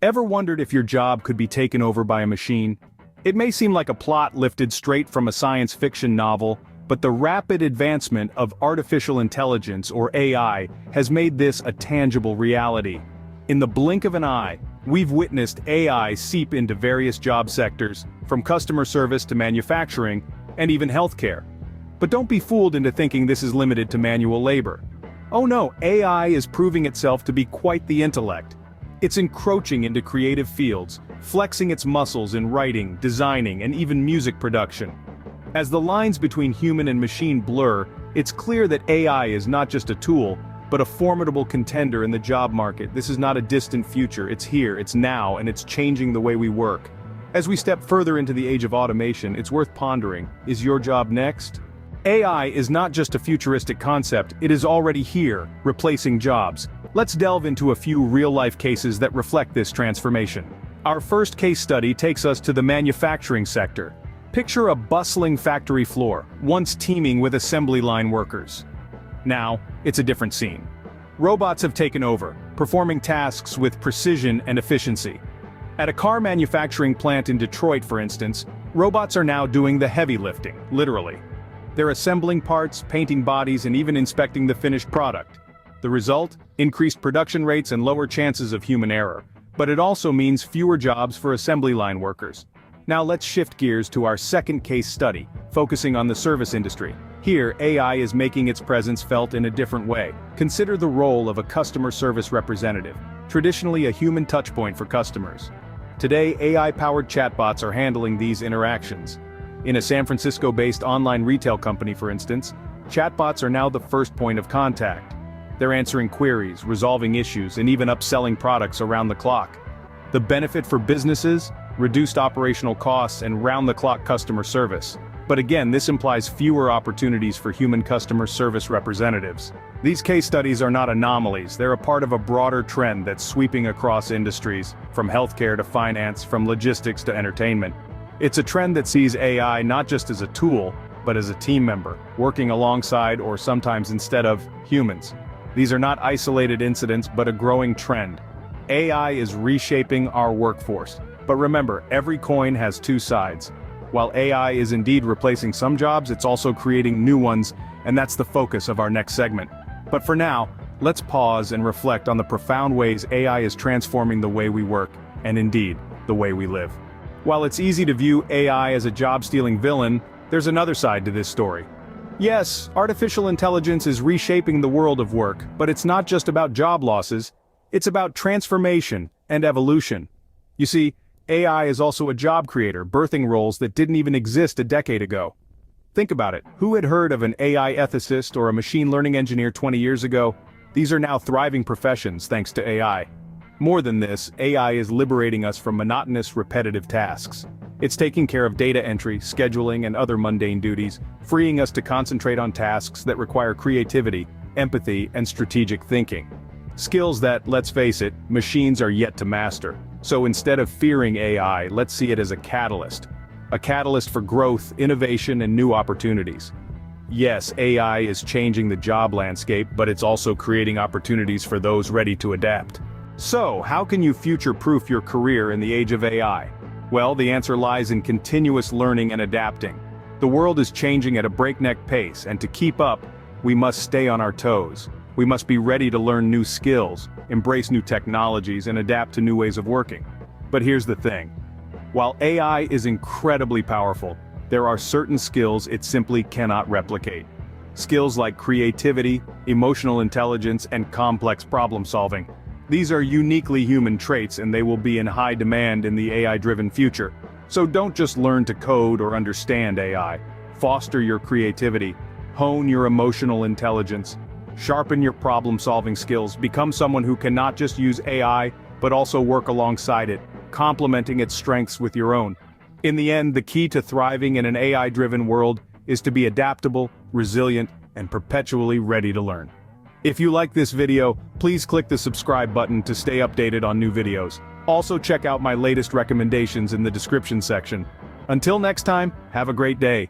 Ever wondered if your job could be taken over by a machine? It may seem like a plot lifted straight from a science fiction novel, but the rapid advancement of artificial intelligence, or AI, has made this a tangible reality. In the blink of an eye, we've witnessed AI seep into various job sectors, from customer service to manufacturing, and even healthcare. But don't be fooled into thinking this is limited to manual labor. Oh no, AI is proving itself to be quite the intellect. It's encroaching into creative fields, flexing its muscles in writing, designing, and even music production. As the lines between human and machine blur, it's clear that AI is not just a tool, but a formidable contender in the job market. This is not a distant future, it's here, it's now, and it's changing the way we work. As we step further into the age of automation, it's worth pondering, is your job next? AI is not just a futuristic concept, it is already here, replacing jobs. Let's delve into a few real-life cases that reflect this transformation. Our first case study takes us to the manufacturing sector. Picture a bustling factory floor, once teeming with assembly line workers. Now, it's a different scene. Robots have taken over, performing tasks with precision and efficiency. At a car manufacturing plant in Detroit, for instance, robots are now doing the heavy lifting, literally. They're assembling parts, painting bodies, and even inspecting the finished product. The result? Increased production rates and lower chances of human error. But it also means fewer jobs for assembly line workers. Now let's shift gears to our second case study, focusing on the service industry. Here, AI is making its presence felt in a different way. Consider the role of a customer service representative, traditionally a human touchpoint for customers. Today, AI-powered chatbots are handling these interactions. In a San Francisco-based online retail company, for instance, chatbots are now the first point of contact. They're answering queries, resolving issues, and even upselling products around the clock. The benefit for businesses? Reduced operational costs and round-the-clock customer service. But again, this implies fewer opportunities for human customer service representatives. These case studies are not anomalies, they're a part of a broader trend that's sweeping across industries, from healthcare to finance, from logistics to entertainment. It's a trend that sees AI not just as a tool, but as a team member, working alongside or sometimes instead of humans. These are not isolated incidents but a growing trend. AI is reshaping our workforce. But remember, every coin has two sides. While AI is indeed replacing some jobs, it's also creating new ones, and that's the focus of our next segment. But for now, let's pause and reflect on the profound ways AI is transforming the way we work, and indeed, the way we live. While it's easy to view AI as a job-stealing villain, there's another side to this story. Yes, artificial intelligence is reshaping the world of work, but it's not just about job losses, it's about transformation and evolution. You see, AI is also a job creator, birthing roles that didn't even exist a decade ago. Think about it, who had heard of an AI ethicist or a machine learning engineer 20 years ago? These are now thriving professions thanks to AI. More than this, AI is liberating us from monotonous, repetitive tasks. It's taking care of data entry, scheduling, and other mundane duties, freeing us to concentrate on tasks that require creativity, empathy, and strategic thinking. Skills that, let's face it, machines are yet to master. So instead of fearing AI, let's see it as a catalyst. A catalyst for growth, innovation, and new opportunities. Yes, AI is changing the job landscape, but it's also creating opportunities for those ready to adapt. So, how can you future-proof your career in the age of AI? Well, the answer lies in continuous learning and adapting. The world is changing at a breakneck pace, and to keep up, we must stay on our toes. We must be ready to learn new skills, embrace new technologies, and adapt to new ways of working. But here's the thing. While AI is incredibly powerful, there are certain skills it simply cannot replicate. Skills like creativity, emotional intelligence, and complex problem-solving. These are uniquely human traits, and they will be in high demand in the AI-driven future. So don't just learn to code or understand AI. Foster your creativity, hone your emotional intelligence, sharpen your problem-solving skills, become someone who can not just use AI, but also work alongside it, complementing its strengths with your own. In the end, the key to thriving in an AI-driven world is to be adaptable, resilient, and perpetually ready to learn. If you like this video, please click the subscribe button to stay updated on new videos. Also check out my latest recommendations in the description section. Until next time, have a great day.